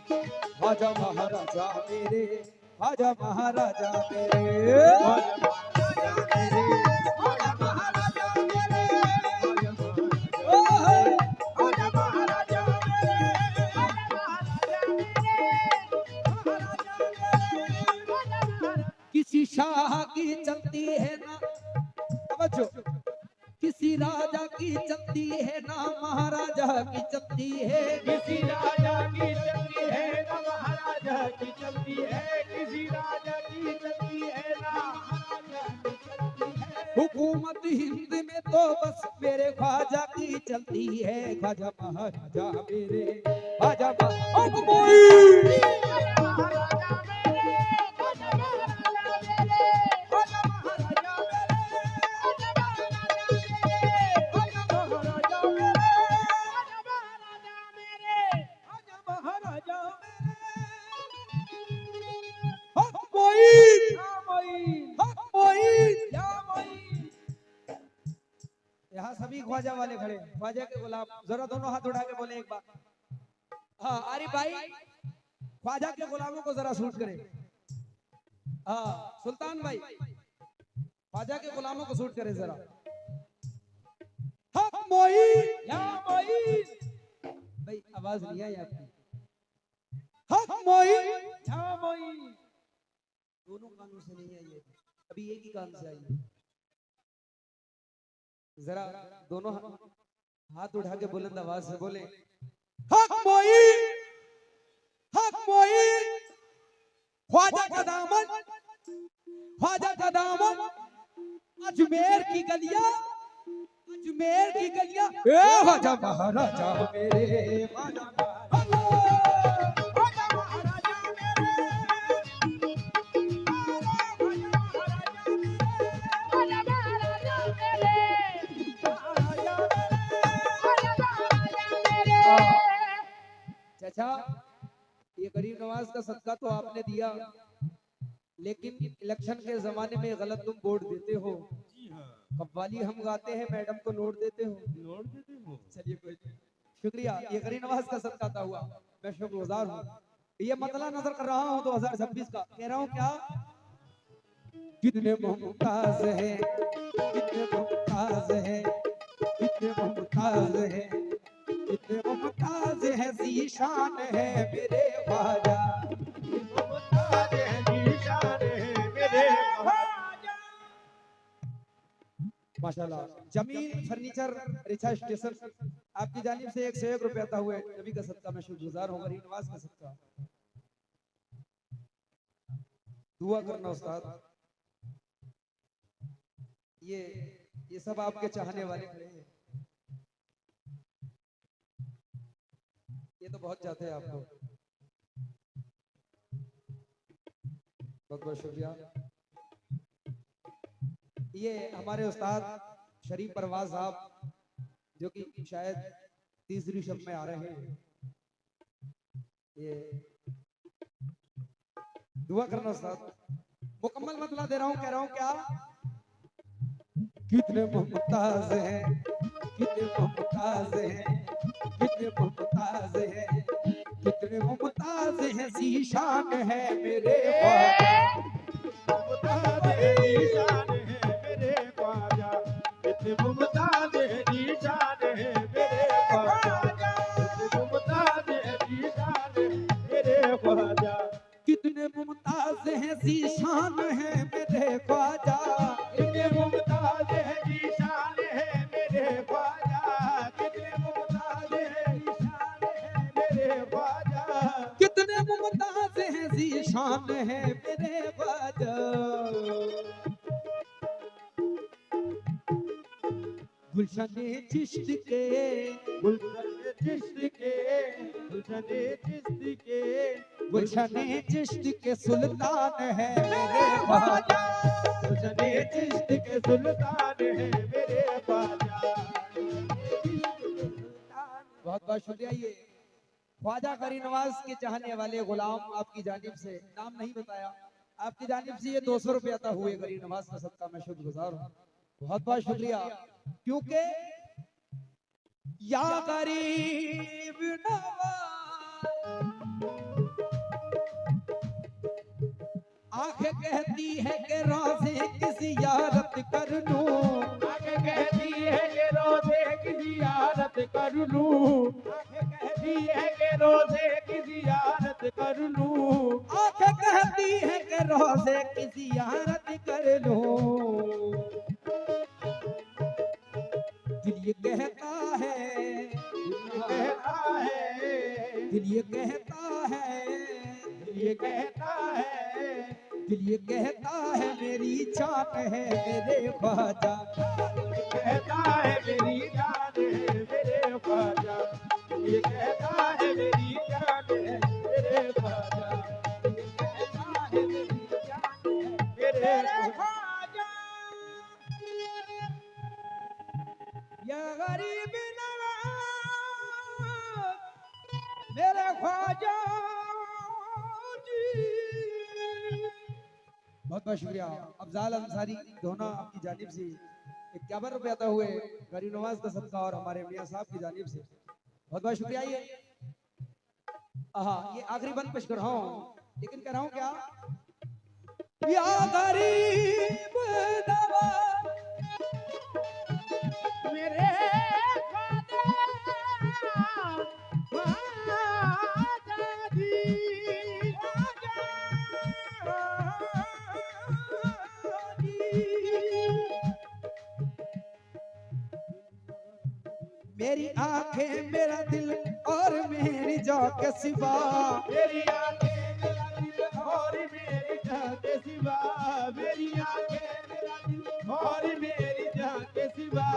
ख्वाजा महाराजा मेरे, ख्वाजा महाराजा मेरे, ख्वाजा मेरे, ख्वाजा महाराजा मेरे, ख्वाजा महाराजा मेरे। किसी शाह की चलती है ना, समझो, किसी राजा की चलती है ना महाराजा की चलती है, किसी राजा की चलती है ना महाराजा की चलती है, किसी राजा की चलती है ना महाराजा की चलती है। हुकूमत हिंद में तो बस मेरे ख्वाजा की चलती है, ख्वाजा महाराजा मेरे, ख्वाजा महाराजा मेरे, ख्वाजा यहाँ सभी ख्वाजा वाले खड़े, ख्वाजा के गुलाम, जरा दोनों हाथ उठा के बोले एक बार। हाँ आरिफ भाई, ख्वाजा के गुलामों को जरा शूट करें। हाँ सुल्तान भाई, ख्वाजा के गुलामों को शूट करें जरा। हक मोईन, या मोईन भाई, आवाज नहीं आई आपकी। हक मोईन, या मोईन, दोनों कानों से नहीं आई है, अभी एक ही कान से आई है। जरा दोनों हाथ उठा के बुलंद आवाज से बोले, हक मोईन, हक मोईन, ख्वाजा का दामन, ख्वाजा का दामन, अजमेर की गलियां, अजमेर की गलियां, ख्वाजा महाराजा मेरे, ख्वाजा चाचा, ये गरीब नवाज का सदका तो आपने दिया, लेकिन इलेक्शन के जमाने में गलत तुम वोट देते हो। कव्वाली हम गाते हैं, मैडम को नोट देते हो। नोट देते हो? चलिए कोई शुक्रिया, ये गरीब नवाज का सदका था हुआ, मैं शुक्रगुजार हूँ। ये मतला नजर कर रहा हूँ 2026 का, कह रहा हूँ क्या, कितने मुमताज है, कितने मुमताज है, कितने मुमताज है, कितने मुमताज है, ज़ीशान है मेरे ख्वाजा, मुमताज है, ज़ीशान है मेरे ख्वाजा। माशाल्लाह। जमीन फर्नीचर रिचा स्टेशन आपकी जानिब से 101 रुपया था हुए, नबी का सदका, मैं शुक्रगुजार हूँ। गरीब नवाज का सदका, दुआ करना उस्ताद। ये सब आपके चाहने वाले खड़े हैं, ये तो बहुत चाहते हैं आपको, बहुत बहुत शुक्रिया। ये हमारे उस्ताद शरीफ परवाज साहब, जो कि शायद तीसरी शब में आ रहे हैं, ये दुआ करना उस्ताद। मुकम्मल मतला दे रहा हूँ, कह रहा हूँ क्या, कितने मुमताज हैं, कितने मुमताज हैं, कितने मुमताज हैं, कितने मुमताज हैं, ज़ीशान है मेरे ख्वाजा, मुमताज है, ज़ीशान है मेरे ख्वाजा, कितने मुमताज है, ज़ीशान है मेरे ख्वाजा, कितने मुमताज है, ज़ीशान है मेरे ख्वाजा, कितने मुमताज हैं, ज़ीशान है मेरे ख्वाजा, कितने मुमताज है, ज़ीशान है मेरे ख्वाजा, कितने मुमताज है, ज़ीशान है मेरे ख्वाजा, कितने मुमताज हैं, ज़ीशान है मेरे ख्वाजा। गुलशने चिश्त के, गुलशने चिश्त के, गुलशने चिश्त के, गुलशने चिश्त के सुल्तान है मेरे ख्वाजा, गुलशने चिश्त के सुल्तान है मेरे ख्वाजा। बहुत बहुत शुक्रिया। ये ख्वाजा गरीब नवाज के चाहने वाले गुलाम आपकी जानिब से, नाम नहीं बताया, आपकी जानिब से ये 200 रुपया था हुए गरीब नवाज का सदका, मैं शुक्रगुजार हूँ, बहुत बहुत शुक्रिया। क्योंकि या गरीब नवाज आंखें कहती है कि रोज़े किसी यारत कर लूं, आंखें कहती है कि रोज़े किसी यारत कर लूं, आंखें कहती है कि रोज़े किसी यारत कर लूं, आंखें कहती है कि रोज़े किसी यारत कर लूं। दिल ये कहता है, कहता है, दिल ये कहता है, ये कहता है, दिल ये कहता है मेरी जान है मेरे ख्वाजा। कहता है मेरी जान है मेरे ख्वाजा, ये कहता है मेरी जान है मेरे ख्वाजा, ये कहता है मेरी जान है मेरे ख्वाजा। या गरीब नवाज मेरे ख्वाजा जी। बहुत बहुत शुक्रिया अफजाल अंसारी दोना आपकी जानिब से 51 रुपये अदा हुए गरीब नवाज का सदका और हमारे मियां साहब की जानिब से बहुत बहुत शुक्रिया। ये ये आखिरी बंद पेश कर रहा हूँ, लेकिन कह रहा हूँ क्या, या गरीब नवाज मेरे ख्वाजा ख्वाजा जी, मेरी आंखें मेरा दिल और मेरी जान के सिवा, मेरी आंखें मेरा दिल और मेरी जान के सिवा, मेरी आंखें मेरा दिल और मेरी जान के सिवा,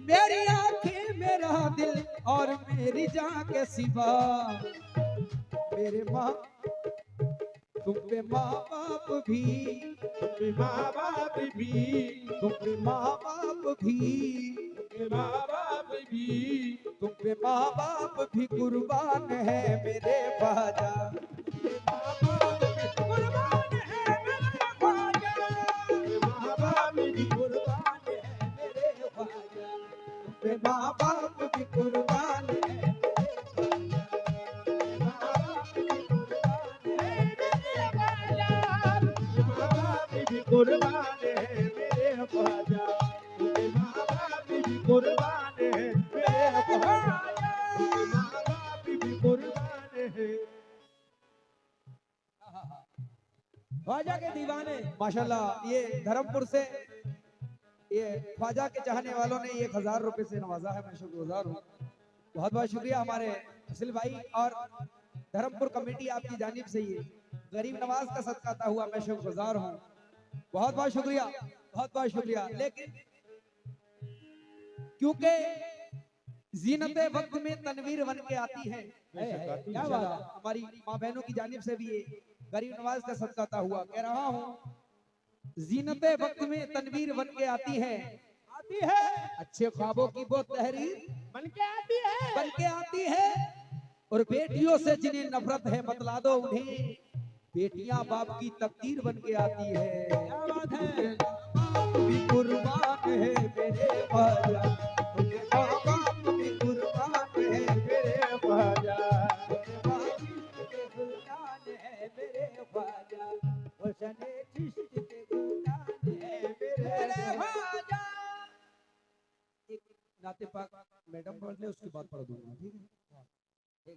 मेरी आंखें मेरा दिल और मेरी जान के सिवा। मेरे माँ तुम पे माँ बाप भी, तुम माँ बाप भी, तुम पे माँ बाप भी, माँ बाप भी, तुम पे माँ बाप भी कुर्बान है मेरे ख्वाजा। माँ बाप भी कुर्बान है मेरे ख्वाजा, माँ बाप भी कुर्बान है मेरे ख्वाजा, तुम पे माँ बाप भी कुर्बान है, माँ बाप भी कुर्बान है मेरे ख्वाजा, माँ बाप भी कुर्बान है मेरे ख्वाजा, माँ बाप भी कुर्बान है मेरे ख्वाजा, माँ बाप भी कुर्बान है। ख्वाजा के दीवाने माशाल्लाह, ये धर्मपुर से ये ख्वाजा के चाहने वालों ने 1000 रुपए से नवाजा है, मैं शुक्रगुजार हूँ। बहुत बहुत शुक्रिया हमारे असिल भाई और धर्मपुर कमेटी आपकी जानिब से ये गरीब नवाज का सदका अता हुआ, मैं शुक्रगुजार हूँ। बहुत बहुत शुक्रिया, बहुत बहुत शुक्रिया। लेकिन क्योंकि जीनते वक्त में तनवीर बन के आती है, क्या बात है, हमारी माँ बहनों की जानिब से भी ये गरीब नवाज का सदका अता हुआ। कह रहा हूँ जीनते वक्त में तनवीर बन के आती है, अच्छे ख्वाबों की वो तहरीर बन के आती है, बन के आती है, और बेटियों से जिन्हें नफरत है बतला दो उन्हें, बेटियां बाप की तकदीर बन के आती है। क्या बात है, बाप भी कुर्बान है मेरे ख्वाजा, बाप भी कुर्बान है मेरे ख्वाजा, बाप भी कुर्बान है मेरे ख्वाजा, हुस्न चिश्त के गुलाम है मेरे ख्वाजा। एक नाते पाक मैडम बोल ले, उसके बाद पढ़ दूंगा, ठीक है।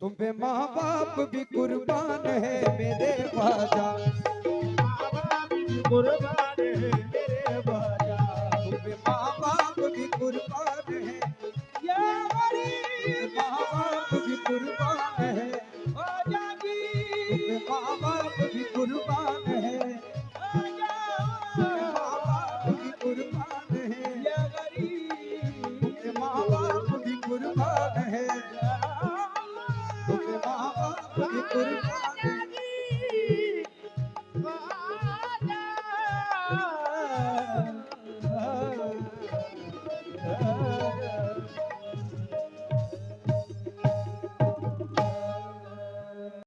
तुम पे माँ बाप भी कुर्बान है मेरे ख्वाजा, माँ बाप भी कुर्बान